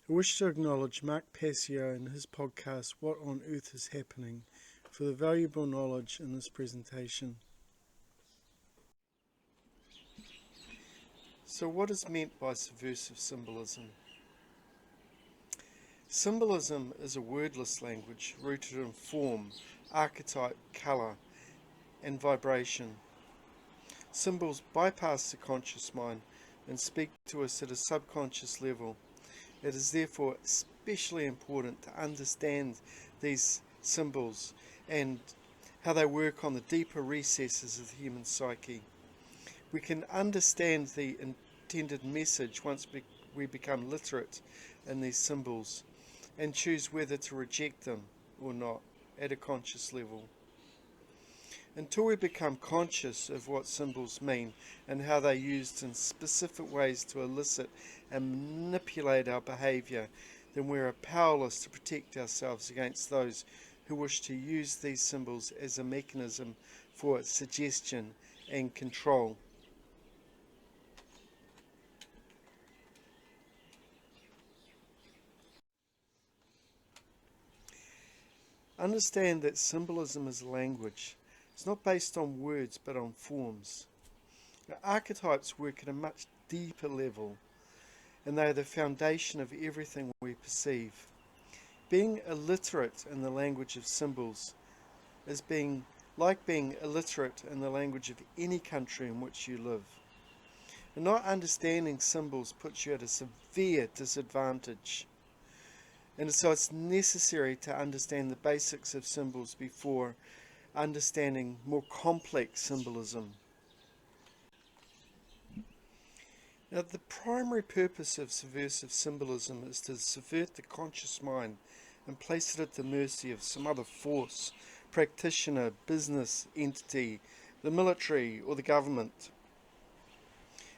I wish to acknowledge Mark Passio in his podcast, What on Earth is Happening, for the valuable knowledge in this presentation. So what is meant by subversive symbolism? Symbolism is a wordless language rooted in form, archetype, colour, and vibration. Symbols bypass the conscious mind and speak to us at a subconscious level. It is therefore especially important to understand these symbols and how they work on the deeper recesses of the human psyche. We can understand the intended message once we become literate in these symbols and choose whether to reject them or not at a conscious level. Until we become conscious of what symbols mean and how they're used in specific ways to elicit and manipulate our behaviour, then we are powerless to protect ourselves against those who wish to use these symbols as a mechanism for suggestion and control. Understand that symbolism is language. It's not based on words but on forms. Now, archetypes work at a much deeper level, and they are the foundation of everything we perceive. Being illiterate in the language of symbols is like being illiterate in the language of any country in which you live. And not understanding symbols puts you at a severe disadvantage. And so it's necessary to understand the basics of symbols before understanding more complex symbolism. Now, the primary purpose of subversive symbolism is to subvert the conscious mind and place it at the mercy of some other force, practitioner, business entity, the military, or the government.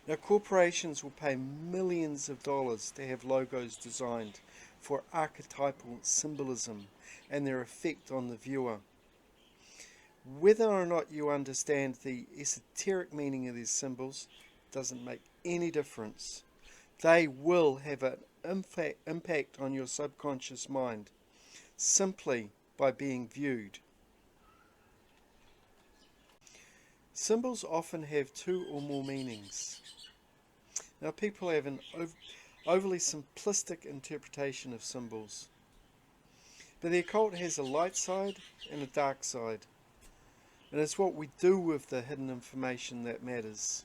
Now, corporations will pay millions of dollars to have logos designed for archetypal symbolism and their effect on the viewer. Whether or not you understand the esoteric meaning of these symbols doesn't make any difference. They will have an impact on your subconscious mind simply by being viewed. Symbols often have two or more meanings. Now, people have an overly simplistic interpretation of symbols. But the occult has a light side and a dark side. And it's what we do with the hidden information that matters.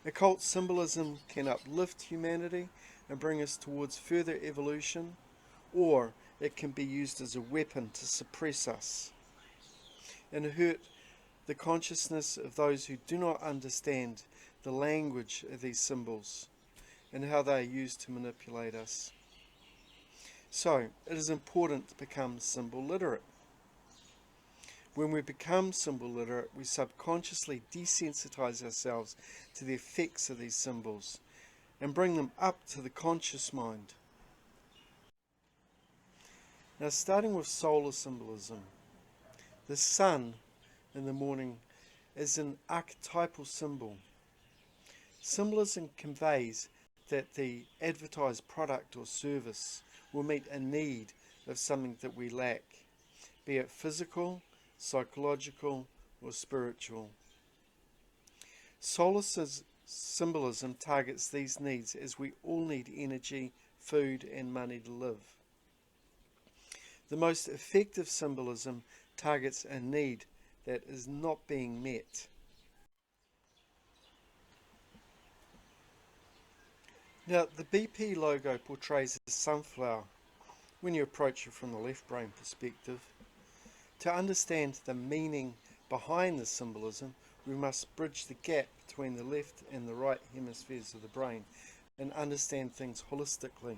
Occult symbolism can uplift humanity and bring us towards further evolution, or it can be used as a weapon to suppress us and hurt the consciousness of those who do not understand the language of these symbols and how they are used to manipulate us. So, it is important to become symbol literate. When we become symbol literate, we subconsciously desensitize ourselves to the effects of these symbols and bring them up to the conscious mind. Now, starting with solar symbolism, the sun in the morning is an archetypal symbol. Symbolism conveys that the advertised product or service will meet a need of something that we lack, be it physical, psychological, or spiritual. Solar symbolism targets these needs as we all need energy, food, and money to live. The most effective symbolism targets a need that is not being met. Now, the BP logo portrays a sunflower when you approach it from the left brain perspective. To understand the meaning behind the symbolism, we must bridge the gap between the left and the right hemispheres of the brain and understand things holistically.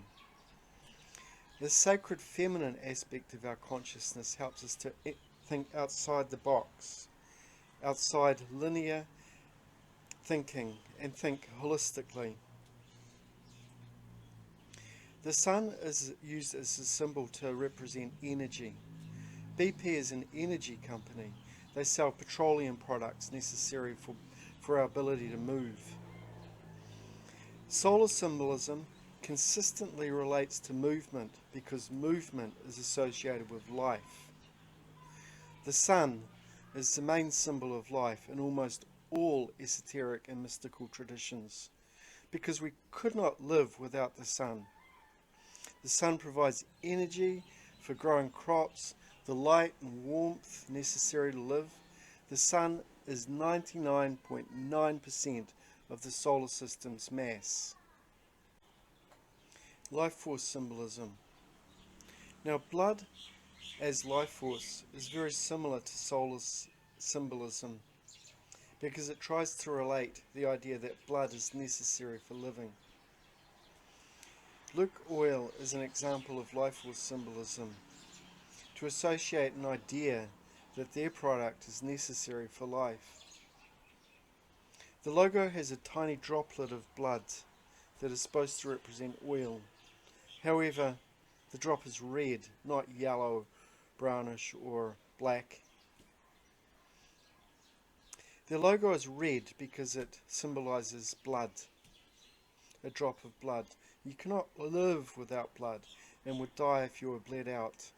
The sacred feminine aspect of our consciousness helps us to think outside the box, outside linear thinking, and think holistically. The sun is used as a symbol to represent energy. BP is an energy company. They sell petroleum products necessary for our ability to move. Solar symbolism consistently relates to movement because movement is associated with life. The sun is the main symbol of life in almost all esoteric and mystical traditions because we could not live without the sun. The sun provides energy for growing crops, the light and warmth necessary to live. The sun is 99.9% of the solar system's mass. Life force symbolism. Now, blood as life force is very similar to solar symbolism because it tries to relate the idea that blood is necessary for living. Luke oil is an example of life force symbolism to associate an idea that their product is necessary for life. The logo has a tiny droplet of blood that is supposed to represent oil. However, the drop is red, not yellow, brownish or black. The logo is red because it symbolizes blood, a drop of blood. You cannot live without blood and would die if you were bled out.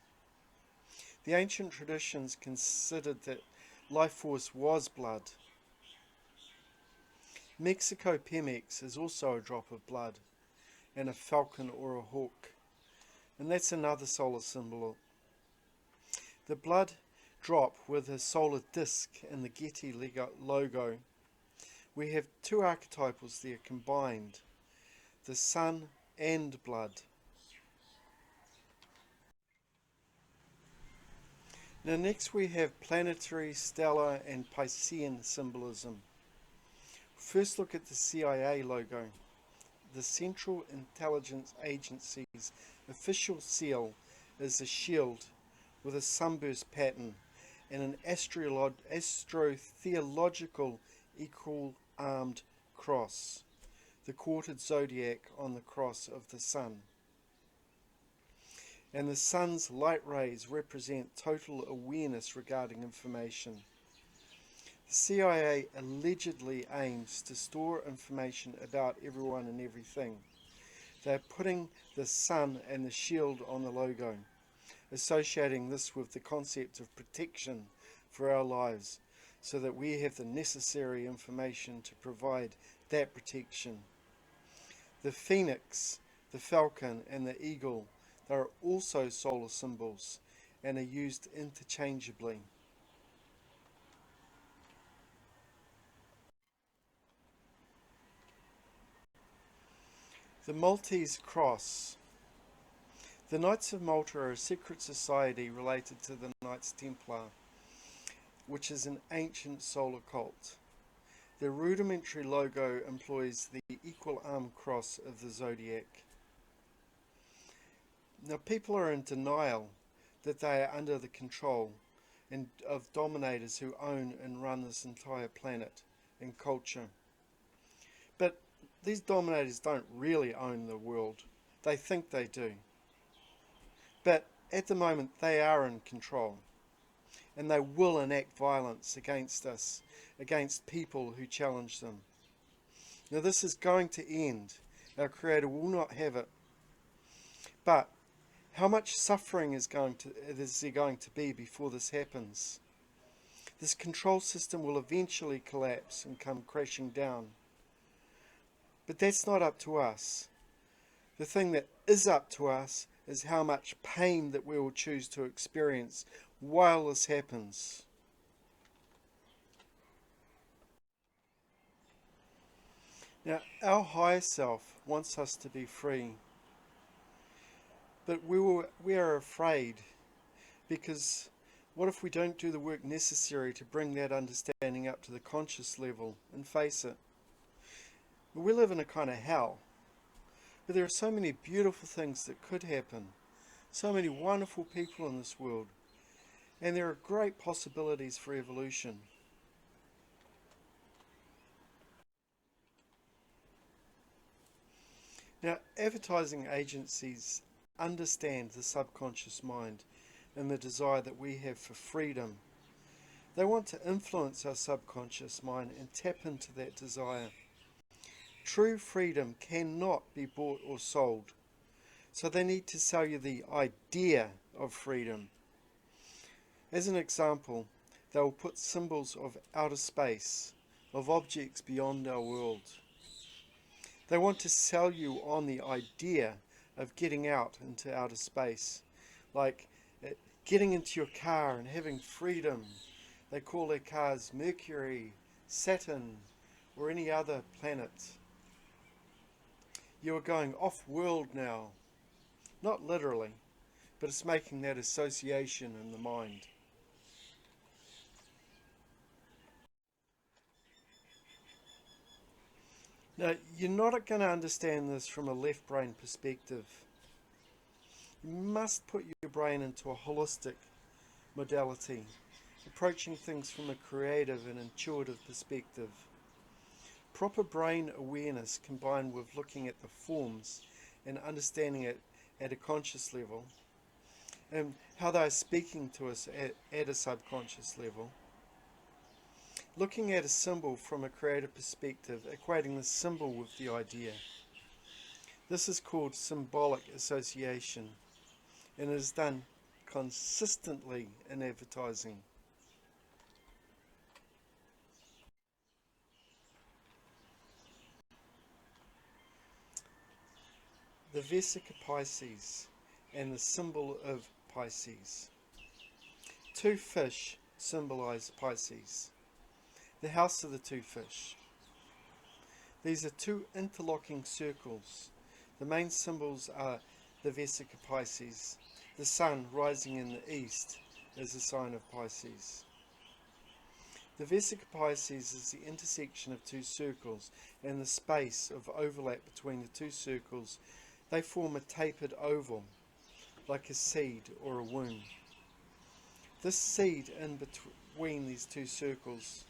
The ancient traditions considered that life force was blood. Mexico Pemex is also a drop of blood, and a falcon or a hawk, and that's another solar symbol. The blood drop with a solar disc and the Getty logo. We have two archetypals there combined, the sun and blood. Now next we have planetary, stellar and Piscean symbolism. First look at the CIA logo. The Central Intelligence Agency's official seal is a shield with a sunburst pattern and an astrotheological equal-armed cross, the quartered zodiac on the cross of the sun. And the sun's light rays represent total awareness regarding information. The CIA allegedly aims to store information about everyone and everything. They are putting the sun and the shield on the logo, associating this with the concept of protection for our lives, so that we have the necessary information to provide that protection. The phoenix, the falcon and the eagle, they are also solar symbols and are used interchangeably. The Maltese Cross. The Knights of Malta are a secret society related to the Knights Templar, which is an ancient solar cult. Their rudimentary logo employs the equal arm cross of the zodiac. Now people are in denial that they are under the control of dominators who own and run this entire planet and culture. But these dominators don't really own the world. They think they do. But at the moment they are in control. And they will enact violence against us, against people who challenge them. Now this is going to end. Our Creator will not have it. But how much suffering is there going to be before this happens? This control system will eventually collapse and come crashing down. But that's not up to us. The thing that is up to us is how much pain that we will choose to experience while this happens. Now, our higher self wants us to be free. But we are afraid because what if we don't do the work necessary to bring that understanding up to the conscious level and face it? We live in a kind of hell, but there are so many beautiful things that could happen, so many wonderful people in this world, and there are great possibilities for evolution. Now, advertising agencies understand the subconscious mind and the desire that we have for freedom. They want to influence our subconscious mind and tap into that desire. True freedom cannot be bought or sold. So they need to sell you the idea of freedom. As an example, they will put symbols of outer space, of objects beyond our world. They want to sell you on the idea of getting out into outer space, like getting into your car and having freedom. They call their cars Mercury, Saturn, or any other planet. You are going off-world now. Not literally, but it's making that association in the mind. Now, you're not going to understand this from a left brain perspective. You must put your brain into a holistic modality, approaching things from a creative and intuitive perspective. Proper brain awareness combined with looking at the forms and understanding it at a conscious level, and how they are speaking to us at a subconscious level. Looking at a symbol from a creative perspective, equating the symbol with the idea. This is called symbolic association, and it is done consistently in advertising. The Vesica Pisces and the symbol of Pisces. Two fish symbolize Pisces, the house of the two fish. These are two interlocking circles. The main symbols are the Vesica Pisces. The sun rising in the east is a sign of Pisces. The Vesica Pisces is the intersection of two circles, and the space of overlap between the two circles. They form a tapered oval, like a seed or a womb. This seed in between these two circles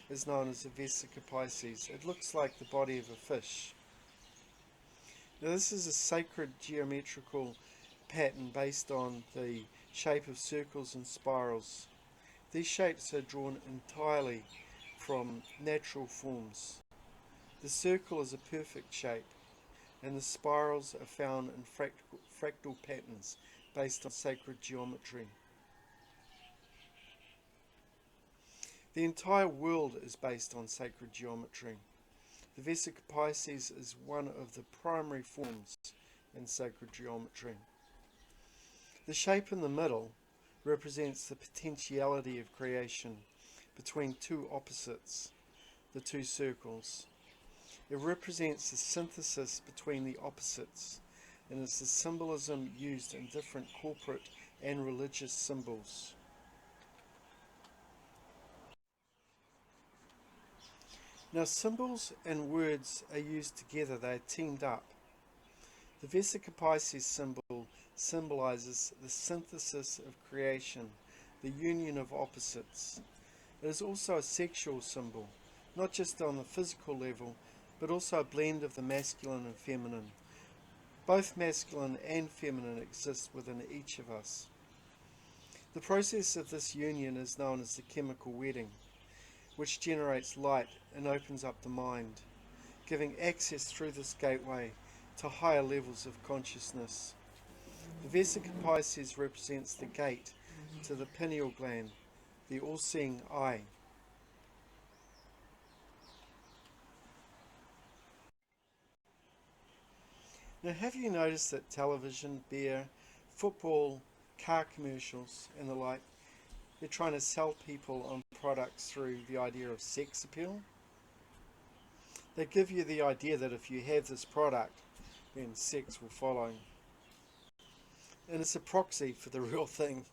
is known as the Vesica Pisces. It looks like the body of a fish. Now, this is a sacred geometrical pattern based on the shape of circles and spirals. These shapes are drawn entirely from natural forms. The circle is a perfect shape, and the spirals are found in fractal patterns based on sacred geometry. The entire world is based on sacred geometry. The Vesica Pisces is one of the primary forms in sacred geometry. The shape in the middle represents the potentiality of creation between two opposites, the two circles. It represents the synthesis between the opposites, and is the symbolism used in different corporate and religious symbols. Now, symbols and words are used together, they are teamed up. The Vesica Pisces symbol symbolizes the synthesis of creation, the union of opposites. It is also a sexual symbol, not just on the physical level, but also a blend of the masculine and feminine. Both masculine and feminine exist within each of us. The process of this union is known as the chemical wedding, which generates light and opens up the mind, giving access through this gateway to higher levels of consciousness. The Vesica Pisces represents the gate to the pineal gland, the all-seeing eye. Now, have you noticed that television, beer, football, car commercials and the like, they're trying to sell people on products through the idea of sex appeal? They give you the idea that if you have this product, then sex will follow. And it's a proxy for the real thing.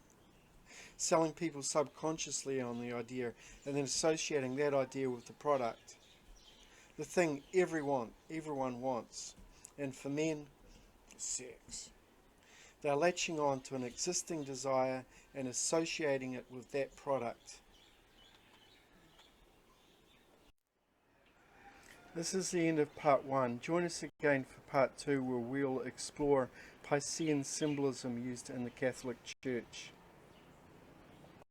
Selling people subconsciously on the idea and then associating that idea with the product. The thing everyone wants. And for men, sex. They're latching on to an existing desire and associating it with that product. This is the end of part 1. Join us again for part 2, where we'll explore Piscean symbolism used in the Catholic Church.